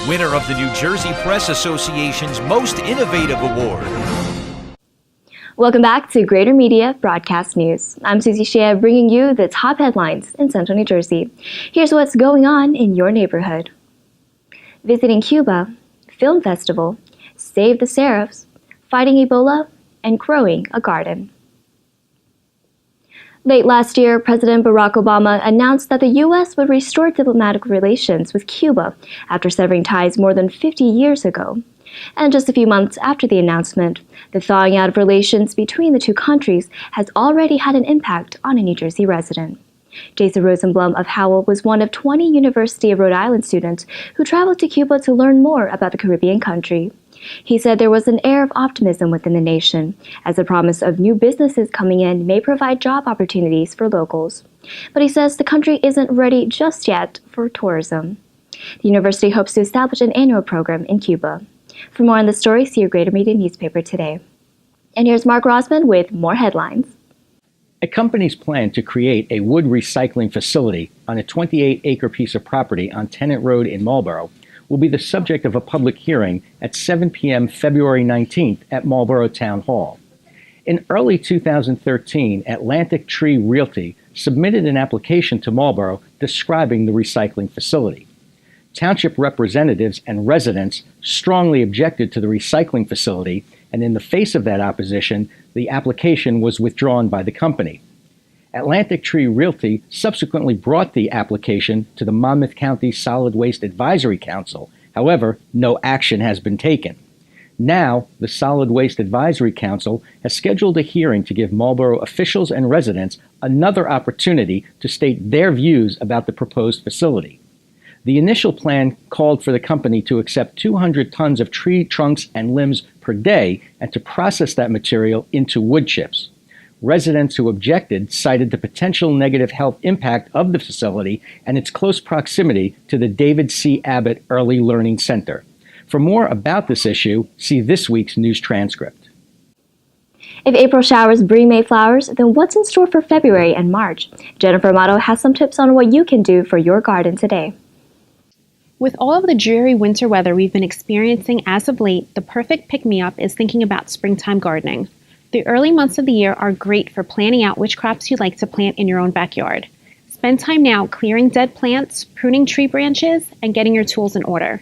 winner of the New Jersey Press Association's Most Innovative Award. Welcome back to Greater Media Broadcast News. I'm Susie Shea, bringing you the top headlines in Central New Jersey. Here's what's going on in your neighborhood. Visiting Cuba, Film Festival, Save the Seraphs, Fighting Ebola, and Growing a Garden. Late last year, President Barack Obama announced that the U.S. would restore diplomatic relations with Cuba after severing ties more than 50 years ago. And just a few months after the announcement, the thawing out of relations between the two countries has already had an impact on a New Jersey resident. Jason Rosenblum of Howell was one of 20 University of Rhode Island students who traveled to Cuba to learn more about the Caribbean country. He said there was an air of optimism within the nation, as the promise of new businesses coming in may provide job opportunities for locals. But he says the country isn't ready just yet for tourism. The university hopes to establish an annual program in Cuba. For more on the story, see your Greater Media newspaper today. And here's Mark Rosman with more headlines. A company's plan to create a wood recycling facility on a 28-acre piece of property on Tennant Road in Marlborough will be the subject of a public hearing at 7 p.m. February 19th at Marlborough Town Hall. In early 2013, Atlantic Tree Realty submitted an application to Marlborough describing the recycling facility. Township representatives and residents strongly objected to the recycling facility, and in the face of that opposition, the application was withdrawn by the company. Atlantic Tree Realty subsequently brought the application to the Monmouth County Solid Waste Advisory Council. However, no action has been taken. Now, the Solid Waste Advisory Council has scheduled a hearing to give Marlborough officials and residents another opportunity to state their views about the proposed facility. The initial plan called for the company to accept 200 tons of tree trunks and limbs per day and to process that material into wood chips. Residents who objected cited the potential negative health impact of the facility and its close proximity to the David C. Abbott Early Learning Center. For more about this issue, see this week's news transcript. If April showers bring May flowers, then what's in store for February and March? Jennifer Amato has some tips on what you can do for your garden today. With all of the dreary winter weather we've been experiencing as of late, the perfect pick-me-up is thinking about springtime gardening. The early months of the year are great for planning out which crops you'd like to plant in your own backyard. Spend time now clearing dead plants, pruning tree branches, and getting your tools in order.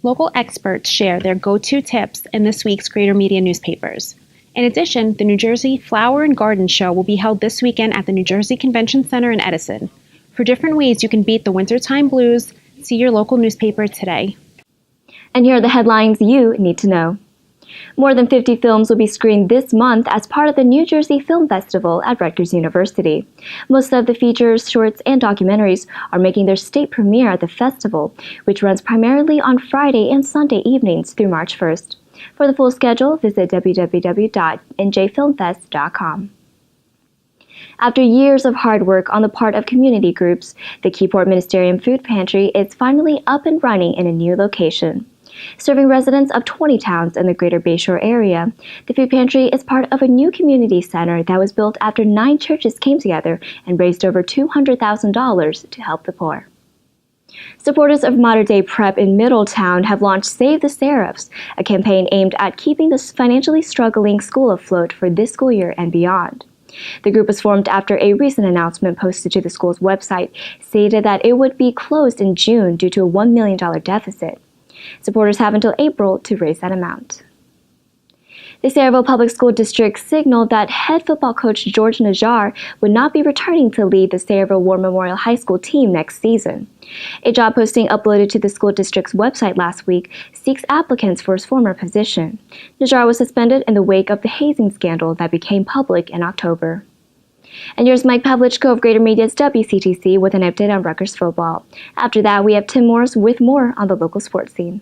Local experts share their go-to tips in this week's Greater Media newspapers. In addition, the New Jersey Flower and Garden Show will be held this weekend at the New Jersey Convention Center in Edison. For different ways you can beat the wintertime blues, see your local newspaper today. And here are the headlines you need to know. More than 50 films will be screened this month as part of the New Jersey Film Festival at Rutgers University. Most of the features, shorts, and documentaries are making their state premiere at the festival, which runs primarily on Friday and Sunday evenings through March 1st. For the full schedule, visit www.njfilmfest.com. After years of hard work on the part of community groups, the Keyport Ministerium Food Pantry is finally up and running in a new location. Serving residents of 20 towns in the Greater Bayshore area, the food pantry is part of a new community center that was built after 9 churches came together and raised over $200,000 to help the poor. Supporters of Mater Dei Prep in Middletown have launched Save the Seraphs, a campaign aimed at keeping this financially struggling school afloat for this school year and beyond. The group was formed after a recent announcement posted to the school's website stated that it would be closed in June due to a $1 million deficit. Supporters have until April to raise that amount. The Sayreville Public School District signaled that head football coach George Najjar would not be returning to lead the Sayreville War Memorial High School team next season. A job posting uploaded to the school district's website last week seeks applicants for his former position. Najjar was suspended in the wake of the hazing scandal that became public in October. And here's Mike Pavlichko of Greater Media's WCTC with an update on Rutgers football. After that, we have Tim Morris with more on the local sports scene.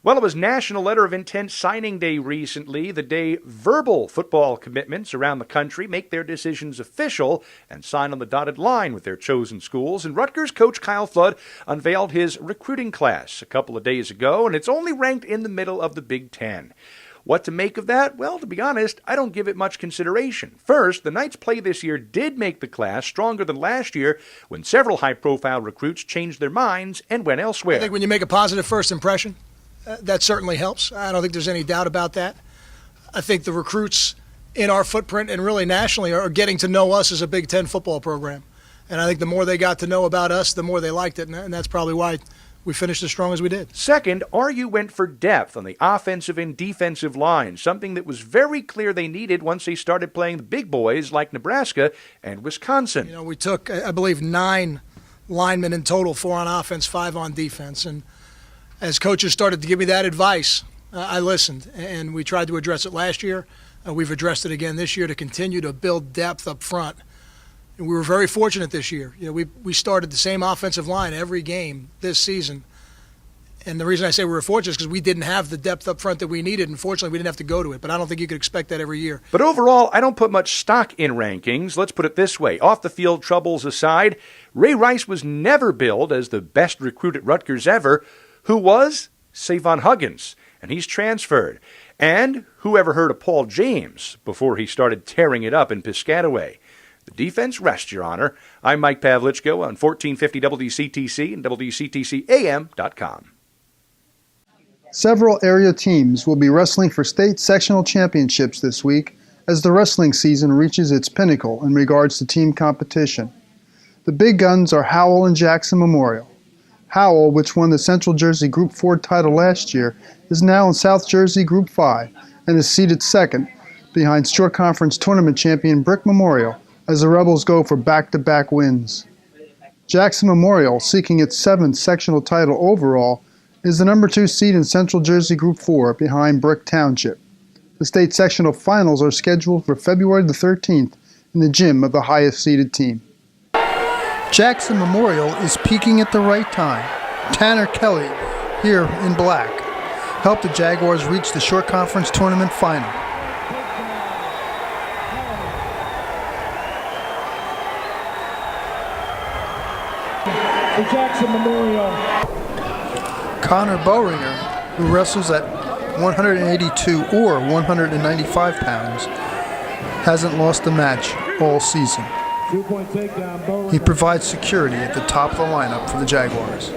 Well, it was National Letter of Intent Signing Day recently, the day verbal football commitments around the country make their decisions official and sign on the dotted line with their chosen schools. And Rutgers coach Kyle Flood unveiled his recruiting class a couple of days ago, and it's only ranked in the middle of the Big Ten. What to make of that? Well, to be honest, I don't give it much consideration. First, the Knights' play this year did make the class stronger than last year when several high-profile recruits changed their minds and went elsewhere. I think when you make a positive first impression, that certainly helps. I don't think there's any doubt about that. I think the recruits in our footprint and really nationally are getting to know us as a Big Ten football program. And I think the more they got to know about us, the more they liked it. And that's probably why we finished as strong as we did. Second, RU went for depth on the offensive and defensive line, something that was very clear they needed once they started playing the big boys like Nebraska and Wisconsin. You know, we took, I believe, 9 linemen in total, 4 on offense, 5 on defense. And as coaches started to give me that advice, I listened. And we tried to address it last year. We've addressed it again this year to continue to build depth up front. And we were very fortunate this year. You know, we started the same offensive line every game this season. And the reason I say we were fortunate is because we didn't have the depth up front that we needed. And fortunately, we didn't have to go to it. But I don't think you could expect that every year. But overall, I don't put much stock in rankings. Let's put it this way. Off-the-field troubles aside, Ray Rice was never billed as the best recruit at Rutgers ever. Who was? Savon Huggins. And he's transferred. And who ever heard of Paul James before he started tearing it up in Piscataway? The defense rests, Your Honor. I'm Mike Pavlichko on 1450 WCTC and WCTCAM.com. Several area teams will be wrestling for state sectional championships this week as the wrestling season reaches its pinnacle in regards to team competition. The big guns are Howell and Jackson Memorial. Howell, which won the Central Jersey Group 4 title last year, is now in South Jersey Group 5 and is seated second behind Short Conference Tournament champion Brick Memorial as the Rebels go for back-to-back wins. Jackson Memorial, seeking its 7th sectional title overall, is the number 2 seed in Central Jersey Group 4 behind Brick Township. The state sectional finals are scheduled for February the 13th in the gym of the highest seeded team. Jackson Memorial is peaking at the right time. Tanner Kelly, here in black, helped the Jaguars reach the Short Conference Tournament final. The Jackson Memorial. Connor Bowringer, who wrestles at 182 or 195 pounds, hasn't lost a match all season. He provides security at the top of the lineup for the Jaguars.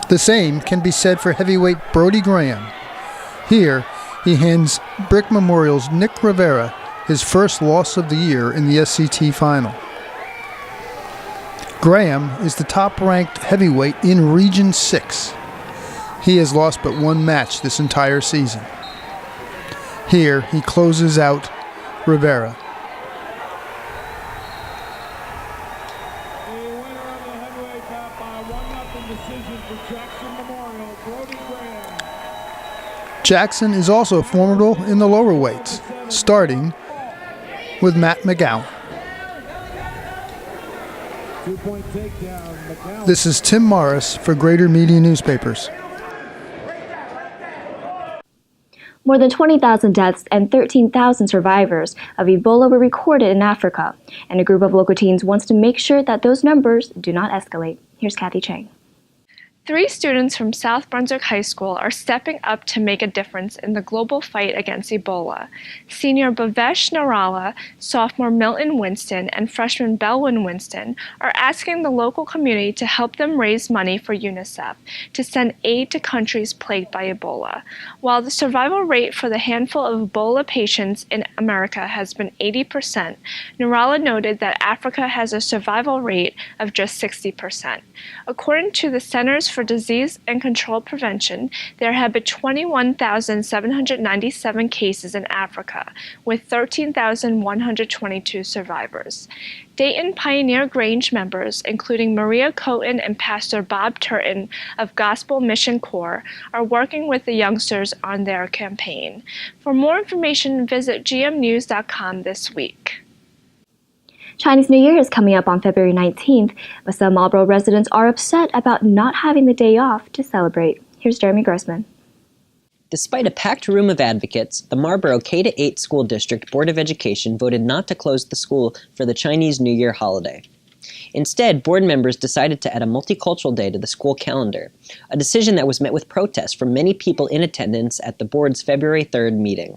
The same can be said for heavyweight Brody Graham. Here, he hands Brick Memorial's Nick Rivera his first loss of the year in the SCT final. Graham is the top-ranked heavyweight in Region 6. He has lost but one match this entire season. Here, he closes out Rivera. The winner of the heavyweight bout by 1-0 decision for Jackson Memorial, Brody Graham. Jackson is also formidable in the lower weights, starting with Matt McGowan. 2-point takedown, McGowan. This is Tim Morris for Greater Media Newspapers. More than 20,000 deaths and 13,000 survivors of Ebola were recorded in Africa, and a group of local teens wants to make sure that those numbers do not escalate. Here's Kathy Chang. 3 students from South Brunswick High School are stepping up to make a difference in the global fight against Ebola. Senior Bhavesh Narala, sophomore Milton Winston, and freshman Belwyn Winston are asking the local community to help them raise money for UNICEF to send aid to countries plagued by Ebola. While the survival rate for the handful of Ebola patients in America has been 80%, Narala noted that Africa has a survival rate of just 60%. According to the Centers for Disease and Control Prevention, there have been 21,797 cases in Africa, with 13,122 survivors. Dayton Pioneer Grange members, including Maria Coten and Pastor Bob Turton of Gospel Mission Corps, are working with the youngsters on their campaign. For more information, visit gmnews.com this week. Chinese New Year is coming up on February 19th, but some Marlboro residents are upset about not having the day off to celebrate. Here's Jeremy Grossman. Despite a packed room of advocates, the Marlboro K-8 School District Board of Education voted not to close the school for the Chinese New Year holiday. Instead, board members decided to add a multicultural day to the school calendar, a decision that was met with protest from many people in attendance at the board's February 3rd meeting.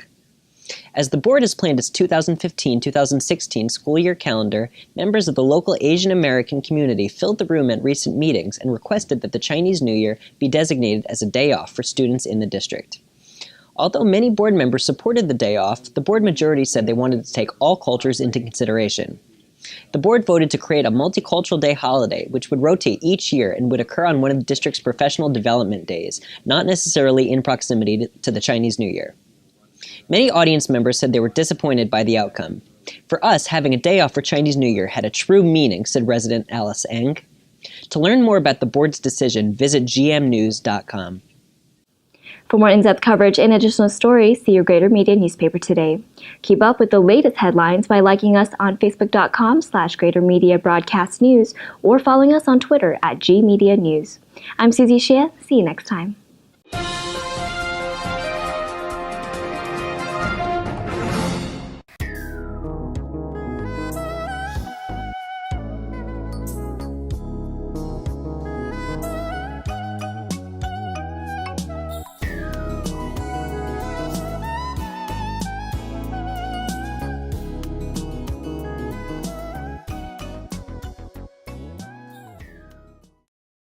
As the board has planned its 2015-2016 school year calendar, members of the local Asian American community filled the room at recent meetings and requested that the Chinese New Year be designated as a day off for students in the district. Although many board members supported the day off, the board majority said they wanted to take all cultures into consideration. The board voted to create a multicultural day holiday, which would rotate each year and would occur on one of the district's professional development days, not necessarily in proximity to the Chinese New Year. Many audience members said they were disappointed by the outcome. For us, having a day off for Chinese New Year had a true meaning, said resident Alice Eng. To learn more about the board's decision, visit gmnews.com. For more in-depth coverage and additional stories, see your Greater Media newspaper today. Keep up with the latest headlines by liking us on facebook.com/Greater Media Broadcast News or following us on Twitter @GMediaNews. I'm Susie Shea. See you next time.